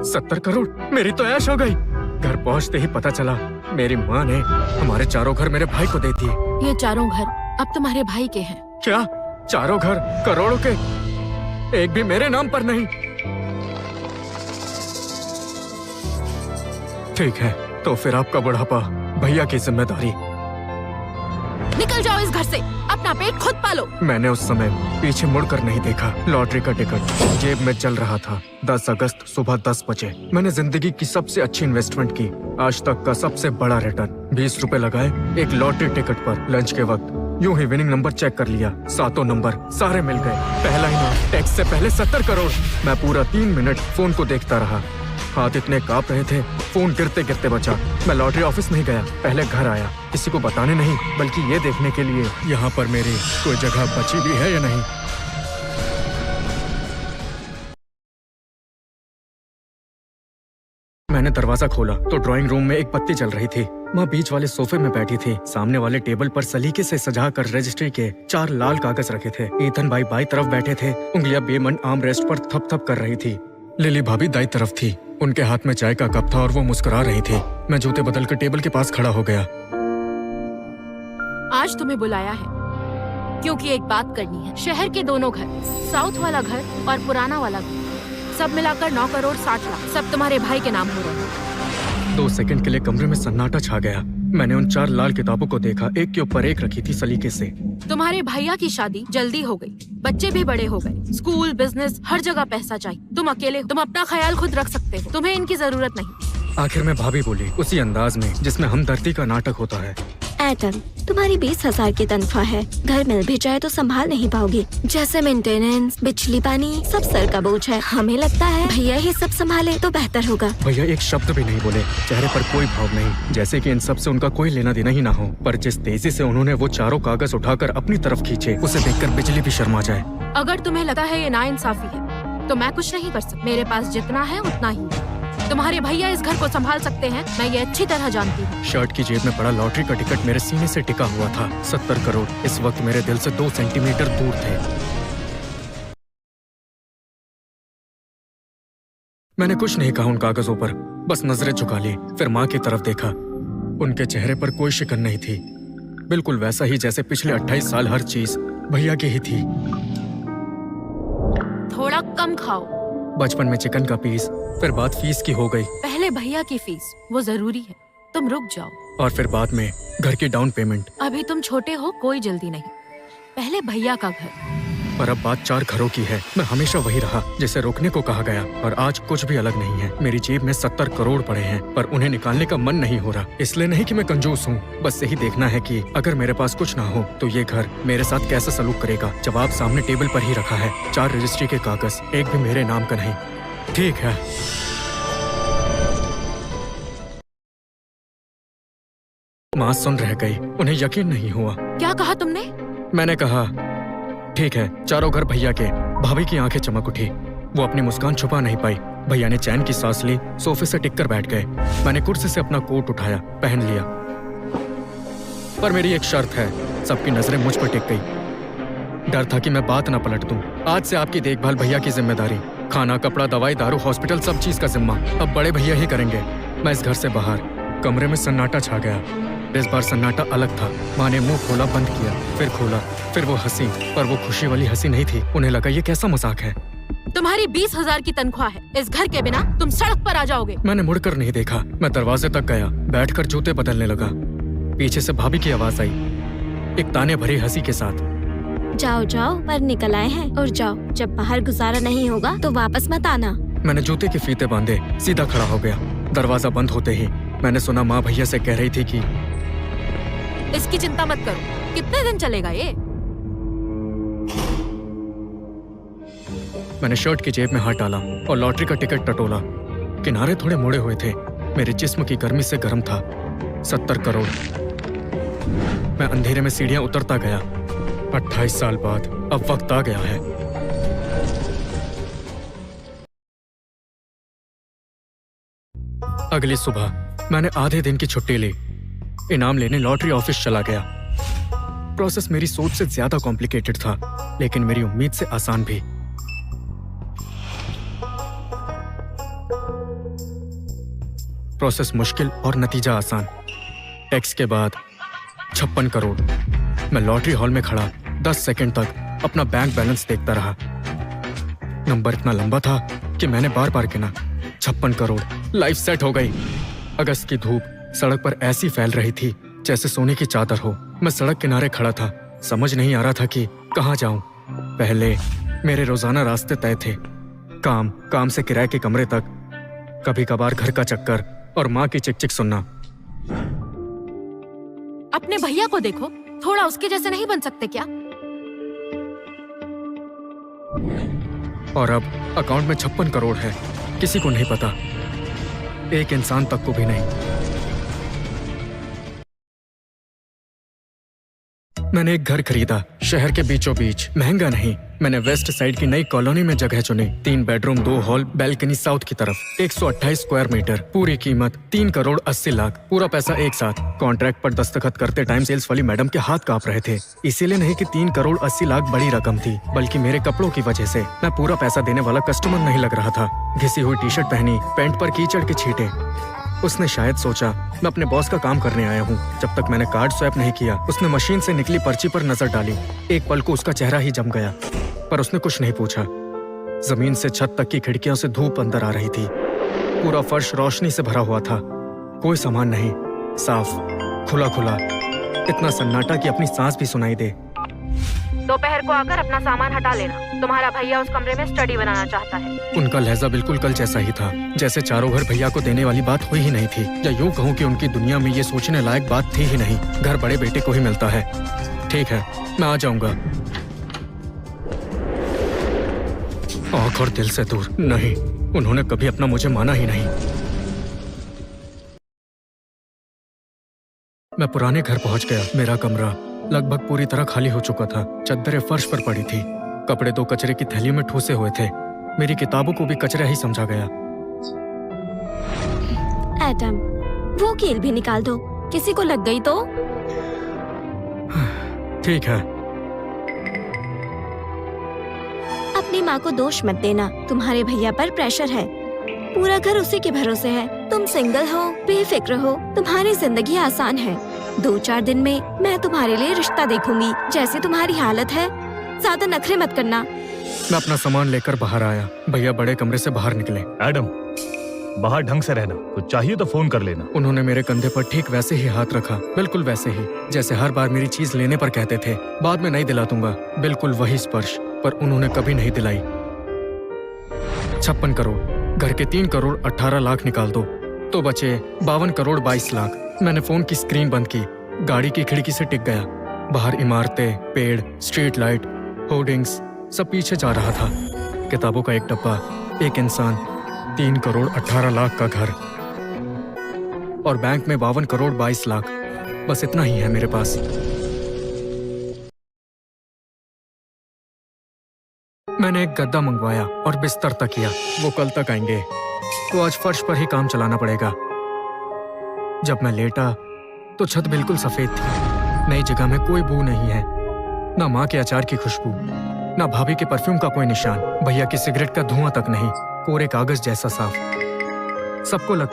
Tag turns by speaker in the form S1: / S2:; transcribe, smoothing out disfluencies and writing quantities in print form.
S1: 70 करोड़, मेरी तो ऐश हो गई। घर पहुंचते ही पता चला मेरी माँ ने हमारे चारों घर मेरे भाई को दे दिए।
S2: ये चारों घर अब तुम्हारे भाई के हैं।
S1: क्या? चारों घर करोड़ों के, एक भी मेरे नाम पर नहीं। ठीक है, तो फिर आपका बुढ़ापा भैया की जिम्मेदारी।
S2: निकल जाओ इस घर से, अपना पेट खुद पालो।
S1: मैंने उस समय पीछे मुड़कर नहीं देखा। लॉटरी का टिकट जेब में चल रहा था। 10 अगस्त सुबह 10 बजे। मैंने जिंदगी की सबसे अच्छी इन्वेस्टमेंट की, आज तक का सबसे बड़ा रिटर्न। 20 रुपए लगाए एक लॉटरी टिकट पर। लंच के वक्त यूं ही विनिंग नंबर चेक कर लिया, 7 नंबर सारे मिल गए। पहला इनाम टैक्स से पहले 70 करोड़। मैं पूरा 3 मिनट फोन को देखता रहा, हाथ इतने कांप रहे थे, फोन गिरते गिरते बचा। मैं लॉटरी ऑफिस नहीं गया, पहले घर आया, किसी को बताने नहीं, बल्कि ये देखने के लिए यहाँ पर मेरी कोई जगह बची भी है या नहीं। मैंने दरवाजा खोला तो ड्राइंग रूम में एक बत्ती जल रही थी। माँ बीच वाले सोफे में बैठी थी। सामने वाले टेबल पर सलीके से सजाकर रजिस्ट्री के 4 लाल कागज रखे थे। ईथन भाई बाई तरफ बैठे थे, उंगलियां बेमन आर्म रेस्ट पर थप थप कर रही थी। लिली भाभी दाई तरफ थी, उनके हाथ में चाय का कप था और वो मुस्कुरा रही थी। मैं जूते बदलकर टेबल के पास खड़ा हो गया।
S2: आज तुम्हें बुलाया है क्योंकि एक बात करनी है। शहर के दोनों घर, साउथ वाला घर और पुराना वाला घर, सब मिलाकर 9 करोड़ 60 लाख, सब तुम्हारे भाई के नाम हो रहे हैं।
S1: 2 सेकंड के लिए कमरे में सन्नाटा छा गया। मैंने उन 4 लाल किताबों को देखा, एक के ऊपर एक रखी थी सलीके से।
S2: तुम्हारे भैया की शादी जल्दी हो गई, बच्चे भी बड़े हो गए, स्कूल बिजनेस हर जगह पैसा चाहिए। तुम अकेले हो, तुम अपना ख्याल खुद रख सकते हो, तुम्हें इनकी जरूरत नहीं।
S1: आखिर में भाभी बोली, उसी अंदाज में जिसमें हमदर्दी का नाटक होता है।
S3: एटम, तुम्हारी 20,000 की तनख्वाह है, घर मिल भी जाए तो संभाल नहीं पाओगी। जैसे मेंटेनेंस, बिजली पानी सब सर का बोझ है। हमें लगता है भैया ही सब संभाले तो बेहतर होगा।
S1: भैया एक शब्द भी नहीं बोले, चेहरे पर कोई भाव नहीं, जैसे कि इन सब से उनका कोई लेना देना ही ना हो। पर जिस तेजी से उन्होंने वो चारों कागज उठाकर अपनी तरफ खींचे, उसे देखकर बिजली भी शर्मा जाए।
S2: अगर तुम्हें लगता है ये नाइंसाफी है तो मैं कुछ नहीं कर सकती। मेरे पास जितना है उतना ही है। तुम्हारे भैया इस घर को संभाल सकते हैं, मैं ये अच्छी तरह जानती हूँ।
S1: शर्ट की जेब में पड़ा लॉटरी का टिकट मेरे सीने से टिका हुआ था। 70 करोड़ इस वक्त मेरे दिल से 2 सेंटीमीटर दूर थे। मैंने कुछ नहीं कहा उन कागजों पर, बस नजरें झुका ली, फिर माँ की तरफ देखा। उनके चेहरे पर कोई शिकन नहीं थी, बिल्कुल वैसा ही जैसे पिछले 28 साल हर चीज भैया की ही थी।
S2: थोड़ा कम खाओ।
S1: बचपन में चिकन का पीस, फिर बात फीस की हो गई।
S2: पहले भैया की फीस, वो जरूरी है, तुम रुक जाओ।
S1: और फिर बाद में घर की डाउन पेमेंट।
S2: अभी तुम छोटे हो, कोई जल्दी नहीं, पहले भैया का घर।
S1: पर अब बात 4 घरों की है। मैं हमेशा वही रहा जिसे रोकने को कहा गया, और आज कुछ भी अलग नहीं है। मेरी जेब में 70 करोड़ पड़े हैं, पर उन्हें निकालने का मन नहीं हो रहा। इसलिए नहीं कि मैं कंजूस हूँ, बस यही देखना है कि अगर मेरे पास कुछ ना हो तो ये घर मेरे साथ कैसा सलूक करेगा। जवाब सामने टेबल पर ही रखा है, 4 रजिस्ट्री के कागज, एक भी मेरे नाम का नहीं। ठीक है। माँ सुन रह गई, उन्हें यकीन नहीं हुआ।
S2: क्या कहा तुमने?
S1: मैंने कहा ठीक है, चारों घर भैया के। भाभी की आंखें चमक उठी, वो अपनी मुस्कान छुपा नहीं पाई। भैया ने चैन की सांस ली, सोफे से टिक कर बैठ गए। मैंने कुर्सी से अपना कोट उठाया, पहन लिया। पर मेरी एक शर्त है। सबकी नजरें मुझ पर टिक गई। डर था कि मैं बात ना पलट दूं। आज से आपकी देखभाल भैया की जिम्मेदारी, खाना कपड़ा दवाई दारू हॉस्पिटल सब चीज का जिम्मा अब बड़े भैया ही करेंगे। मैं इस घर से बाहर। कमरे में सन्नाटा छा गया। इस बार सन्नाटा अलग था। माँ ने मुंह खोला, बंद किया, फिर खोला, फिर वो हंसी, पर वो खुशी वाली हंसी नहीं थी। उन्हें लगा ये कैसा मजाक है।
S2: तुम्हारी 20,000 की तनख्वाह है, इस घर के बिना तुम सड़क पर आ जाओगे।
S1: मैंने मुड़कर नहीं देखा। मैं दरवाजे तक गया, बैठकर जूते बदलने लगा। पीछे से भाभी की आवाज आई, एक ताने भरी हंसी के साथ।
S3: जाओ जाओ, पर निकल आए हैं, और जाओ, जब बाहर गुजारा नहीं होगा तो वापस मत आना।
S1: मैंने जूते के फीते बांधे, सीधा खड़ा हो गया। दरवाजा बंद होते ही मैंने सुना माँ भैया से कह रही थी कि
S2: इसकी चिंता मत करो, कितने दिन चलेगा ये।
S1: मैंने शर्ट की जेब में हाथ डाला और लॉटरी का टिकट टटोला। किनारे थोड़े मुड़े हुए थे, मेरे जिस्म की गर्मी से गर्म था। 70 करोड़। मैं अंधेरे में सीढ़ियां उतरता गया। 28 साल बाद अब वक्त आ गया है। अगली सुबह मैंने आधे दिन की छुट्टी ली। इनाम लेने लॉटरी ऑफिस चला गया। प्रोसेस मेरी सोच से ज्यादा कॉम्प्लिकेटेड था, लेकिन मेरी उम्मीद से आसान भी। प्रोसेस मुश्किल और नतीजा आसान। टैक्स के बाद 56 करोड़। मैं लॉटरी हॉल में खड़ा 10 सेकंड तक अपना बैंक बैलेंस देखता रहा। नंबर इतना लंबा था कि मैंने बार बार गिना। 56 करोड़। लाइफ सेट हो गई। अगस्त की धूप सड़क पर ऐसी फैल रही थी जैसे सोने की चादर हो। मैं सड़क किनारे खड़ा था, समझ नहीं आ रहा था कि कहाँ जाऊं। पहले मेरे रोजाना रास्ते तय थे, काम से किराए के कमरे तक, कभी कभार घर का चक्कर और माँ की चिक चिक सुनना।
S2: अपने भैया को देखो, थोड़ा उसके जैसे नहीं बन सकते क्या?
S1: और अब अकाउंट में 56 करोड़ है। किसी को नहीं पता, एक इंसान तक को भी नहीं। मैंने एक घर खरीदा शहर के बीचों बीच। महंगा नहीं, मैंने वेस्ट साइड की नई कॉलोनी में जगह चुनी। 3 बेडरूम 2 हॉल, बैल्कनी साउथ की तरफ, 128 स्क्वायर मीटर। पूरी कीमत 3 करोड़ 80 लाख। पूरा पैसा एक साथ। कॉन्ट्रैक्ट पर दस्तखत करते टाइम सेल्स वाली मैडम के हाथ कांप रहे थे। इसीलिए नहीं कि 3 करोड़ 80 लाख बड़ी रकम थी, बल्कि मेरे कपड़ों की वजह से। मैं पूरा पैसा देने वाला कस्टमर नहीं लग रहा था। घिसी हुई टी शर्ट पहनी, पैंट पर कीचड़ के छींटे। उसने शायद सोचा मैं अपने बॉस का काम करने आया हूँ। जब तक मैंने कार्ड स्वैप नहीं किया, उसने मशीन से निकली पर्ची पर नजर डाली। एक पल को उसका चेहरा ही जम गया, पर उसने कुछ नहीं पूछा। जमीन से छत तक की खिड़कियों से धूप अंदर आ रही थी। पूरा फर्श रोशनी से भरा हुआ था। कोई सामान नहीं, साफ, खुला खुला। इतना सन्नाटा कि अपनी सांस भी सुनाई दे।
S2: दोपहर को आकर अपना सामान हटा लेना। तुम्हारा भैया उस कमरे में स्टडी बनाना चाहता है।
S1: उनका लहजा बिल्कुल कल जैसा ही था, जैसे चारों घर भैया को देने वाली बात हुई ही नहीं थी। या यूं कहूँ कि उनकी दुनिया में ये सोचने लायक बात थी ही नहीं। घर बड़े बेटे को ही मिलता है। ठीक है, मैं आ जाऊंगा। आँख और दिल से दूर नहीं, उन्होंने कभी अपना मुझे माना ही नहीं। मैं पुराने घर पहुंच गया। मेरा कमरा लगभग पूरी तरह खाली हो चुका था। चद्दरें फर्श पर पड़ी थी, कपड़े 2 कचरे की थैलियों में ठूसे हुए थे। मेरी किताबों को भी कचरा ही समझा गया।
S3: एडम, वो कील भी निकाल दो, किसी को लग गई तो।
S1: ठीक है।
S3: अपनी माँ को दोष मत देना, तुम्हारे भैया पर प्रेशर है। पूरा घर उसी के भरोसे है। तुम सिंगल हो, बेफिक्र हो, तुम्हारी जिंदगी आसान है। 2-4 दिन में मैं तुम्हारे लिए रिश्ता देखूंगी। जैसे तुम्हारी हालत है, ज्यादा नखरे मत करना।
S1: मैं अपना सामान लेकर बाहर आया। भैया बड़े कमरे से बाहर निकले।
S4: एडम, बाहर ढंग से रहना, कुछ चाहिए तो फोन कर लेना।
S1: उन्होंने मेरे कंधे पर ठीक वैसे ही हाथ रखा, बिल्कुल वैसे ही जैसे हर बार मेरी चीज लेने पर कहते थे, बाद में नहीं दिला दूंगा। बिल्कुल वही स्पर्श, पर उन्होंने कभी नहीं दिलाई। 56 करोड़, घर के 3 करोड़ 18 लाख निकाल दो तो बचे 52 करोड़ 22 लाख। मैंने फोन की स्क्रीन बंद की, गाड़ी की खिड़की से टिक गया। बाहर इमारतें, पेड़, स्ट्रीट लाइट, होर्डिंग्स, सब पीछे जा रहा था। किताबों का एक डब्बा, एक इंसान, 3 करोड़ 18 लाख का घर और बैंक में 52 करोड़ 22 लाख। बस इतना ही है मेरे पास। मैंने एक गद्दा मंगवाया और बिस्तर तकिया। वो कल तक आएंगे, तो आज फर्श पर ही काम चलाना पड़ेगा। जब मैं लेटा तो छत बिल्कुल सफेद थी। नई जगह में कोई बू नहीं है, ना माँ के अचार की खुशबू, ना भाभी के परफ्यूम का कोई निशान, भैया की सिगरेट का धुआं तक नहीं। कोरे कागज जैसा साफ। सबको लगता